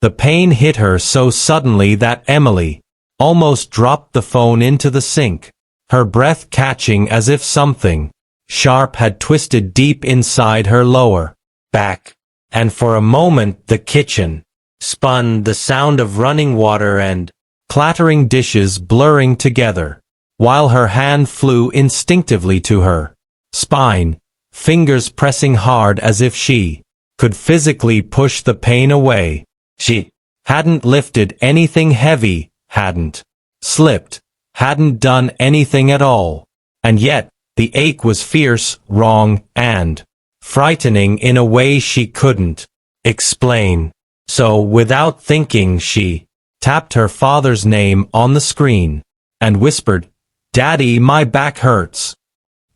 The pain hit her so suddenly that Emily almost dropped the phone into the sink, her breath catching as if something sharp had twisted deep inside her lower back. And for a moment the kitchen spun, the sound of running water and clattering dishes blurring together, while her hand flew instinctively to her spine, fingers pressing hard as if she could physically push the pain away. She hadn't lifted anything heavy, hadn't slipped, hadn't done anything at all. And yet, the ache was fierce, wrong, and frightening in a way she couldn't explain. So, without thinking, she tapped her father's name on the screen and whispered, "Daddy, my back hurts."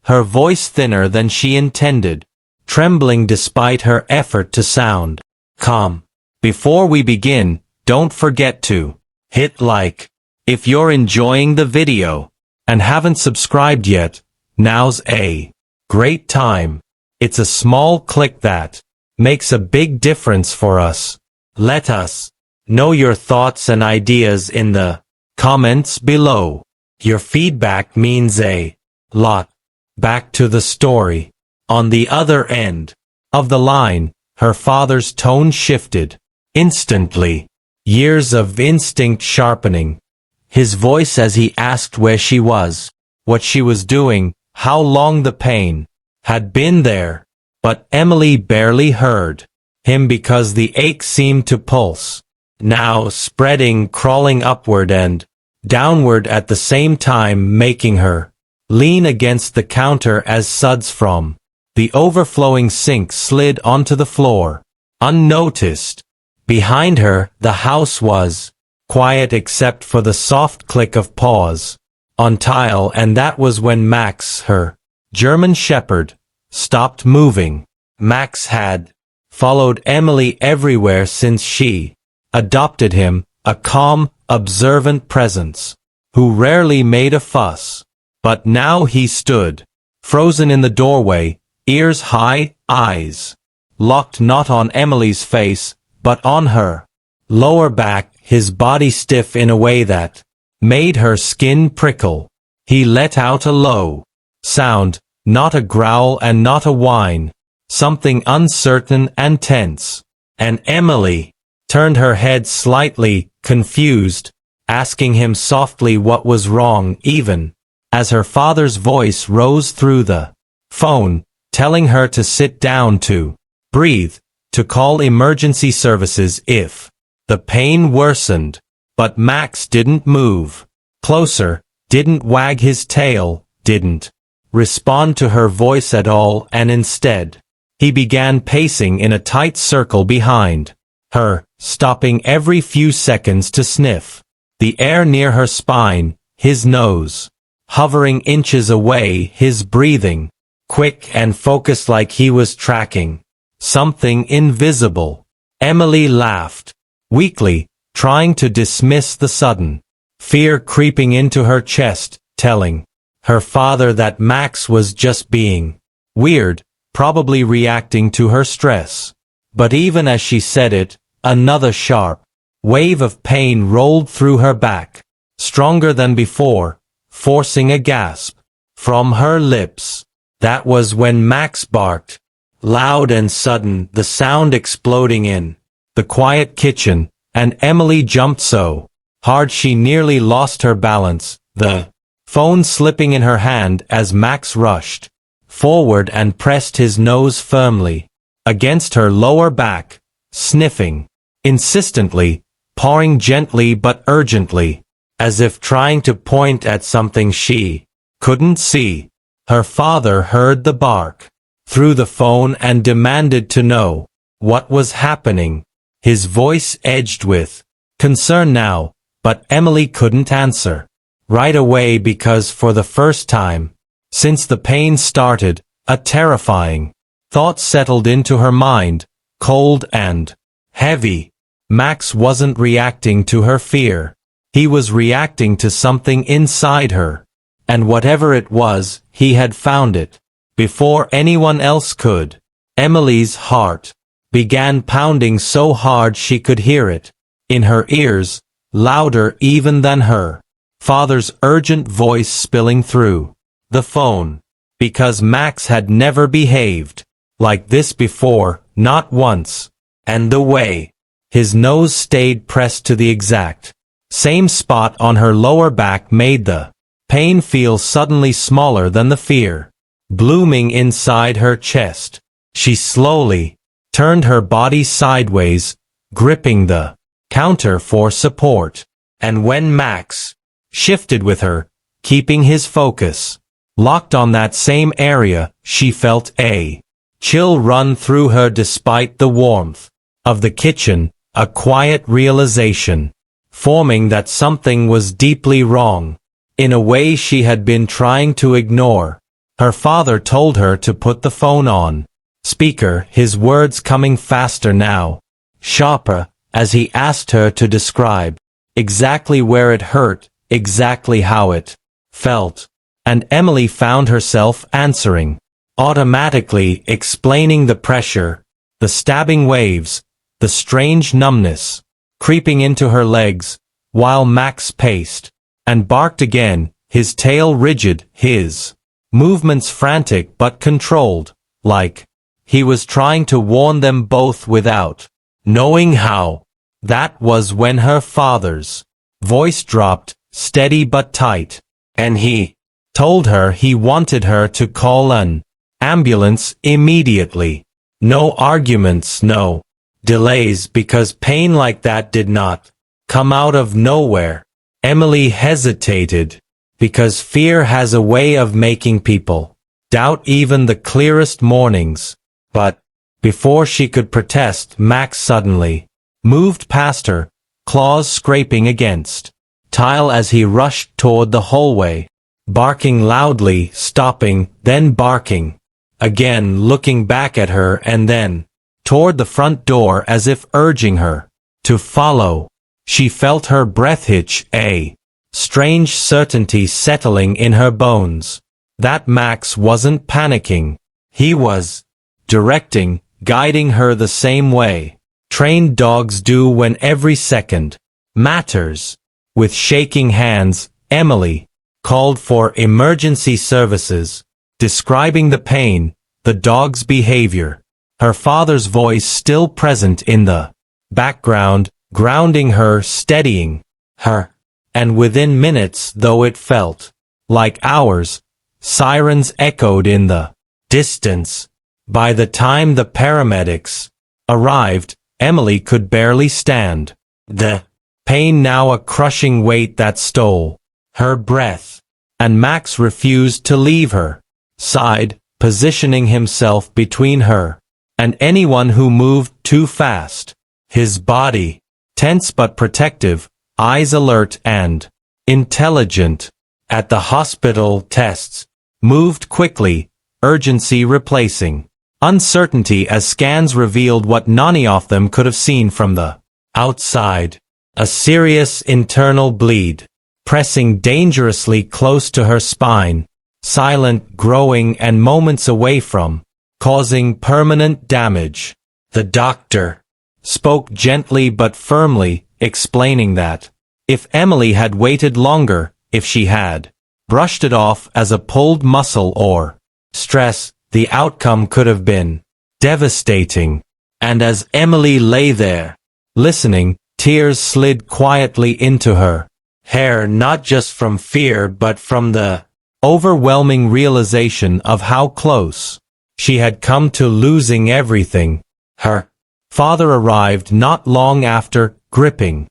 Her voice thinner than she intended, trembling despite her effort to sound calm. Before we begin, don't forget to hit like if you're enjoying the video and haven't subscribed yet. Now's a great time. It's a small click that makes a big difference for us. Let us know your thoughts and ideas in the comments below. Your feedback means a lot. Back to the story. On the other end of the line, her father's tone shifted instantly. Years of instinct sharpening his voice as he asked where she was, what she was doing, how long the pain had been there. But Emily barely heard him because the ache seemed to pulse, now spreading, crawling upward and downward at the same time, making her lean against the counter as suds from the overflowing sink slid onto the floor, unnoticed. Behind her, the house was quiet except for the soft click of paws on tile, and that was when Max, her German shepherd, stopped moving. Max had followed Emily everywhere since she adopted him, a calm, observant presence, who rarely made a fuss. But now he stood, frozen in the doorway, ears high, eyes locked not on Emily's face, but on her lower back, his body stiff in a way that made her skin prickle. He let out a low sound, not a growl and not a whine, something uncertain and tense. And Emily turned her head slightly, confused, asking him softly what was wrong, even as her father's voice rose through the phone, telling her to sit down, to breathe, to call emergency services if the pain worsened. But Max didn't move closer, didn't wag his tail, didn't respond to her voice at all, and instead, he began pacing in a tight circle behind her, stopping every few seconds to sniff the air near her spine, his nose hovering inches away, his breathing quick and focused like he was tracking something invisible. Emily laughed weakly, trying to dismiss the sudden fear creeping into her chest, telling her father that Max was just being weird, probably reacting to her stress. But even as she said it, another sharp wave of pain rolled through her back, stronger than before, forcing a gasp from her lips. That was when Max barked, loud and sudden, the sound exploding in the quiet kitchen, and Emily jumped so hard she nearly lost her balance, the phone slipping in her hand as Max rushed forward and pressed his nose firmly against her lower back, sniffing insistently, pawing gently but urgently, as if trying to point at something she couldn't see. Her father heard the bark through the phone and demanded to know what was happening, his voice edged with concern now. But Emily couldn't answer right away because for the first time since the pain started, a terrifying thought settled into her mind, cold and heavy. Max wasn't reacting to her fear. He was reacting to something inside her. And whatever it was, he had found it before anyone else could. Emily's heart began pounding so hard she could hear it in her ears, louder even than her father's urgent voice spilling through the phone. Because Max had never behaved like this before, not once. And the way his nose stayed pressed to the exact same spot on her lower back made the pain feel suddenly smaller than the fear blooming inside her chest. She slowly turned her body sideways, gripping the counter for support. And when Max shifted with her, keeping his focus locked on that same area, she felt a chill run through her despite the warmth of the kitchen, a quiet realization forming that something was deeply wrong in a way she had been trying to ignore. Her father told her to put the phone on speaker, his words coming faster now, sharper, as he asked her to describe exactly where it hurt, exactly how it felt. And Emily found herself answering automatically, explaining the pressure, the stabbing waves, the strange numbness creeping into her legs, while Max paced and barked again, his tail rigid, his movements frantic but controlled, like he was trying to warn them both without knowing how. That was when her father's voice dropped, steady but tight, and he told her he wanted her to call an ambulance immediately. No arguments, no delays, because pain like that did not come out of nowhere. Emily hesitated, because fear has a way of making people doubt even the clearest mornings. But before she could protest, Max suddenly moved past her, claws scraping against tile as he rushed toward the hallway, barking loudly, stopping, then barking again, looking back at her and then toward the front door as if urging her to follow. She felt her breath hitch, a strange certainty settling in her bones that Max wasn't panicking. He was directing, guiding her the same way trained dogs do when every second matters. With shaking hands, Emily called for emergency services, describing the pain, the dog's behavior, her father's voice still present in the background, grounding her, steadying her. And within minutes, though it felt like hours, sirens echoed in the distance. By the time the paramedics arrived, Emily could barely stand. The pain now a crushing weight that stole her breath, and Max refused to leave her side, positioning himself between her and anyone who moved too fast. His body tense but protective, eyes alert and intelligent. At the hospital, tests moved quickly, urgency replacing uncertainty as scans revealed what none of them could have seen from the outside. A serious internal bleed, pressing dangerously close to her spine, silent, growing, and moments away from causing permanent damage. The doctor spoke gently but firmly, explaining that if Emily had waited longer, if she had brushed it off as a pulled muscle or stress, the outcome could have been devastating. And as Emily lay there, listening, tears slid quietly into her hair, not just from fear but from the overwhelming realization of how close she had come to losing everything. Her father arrived not long after, gripping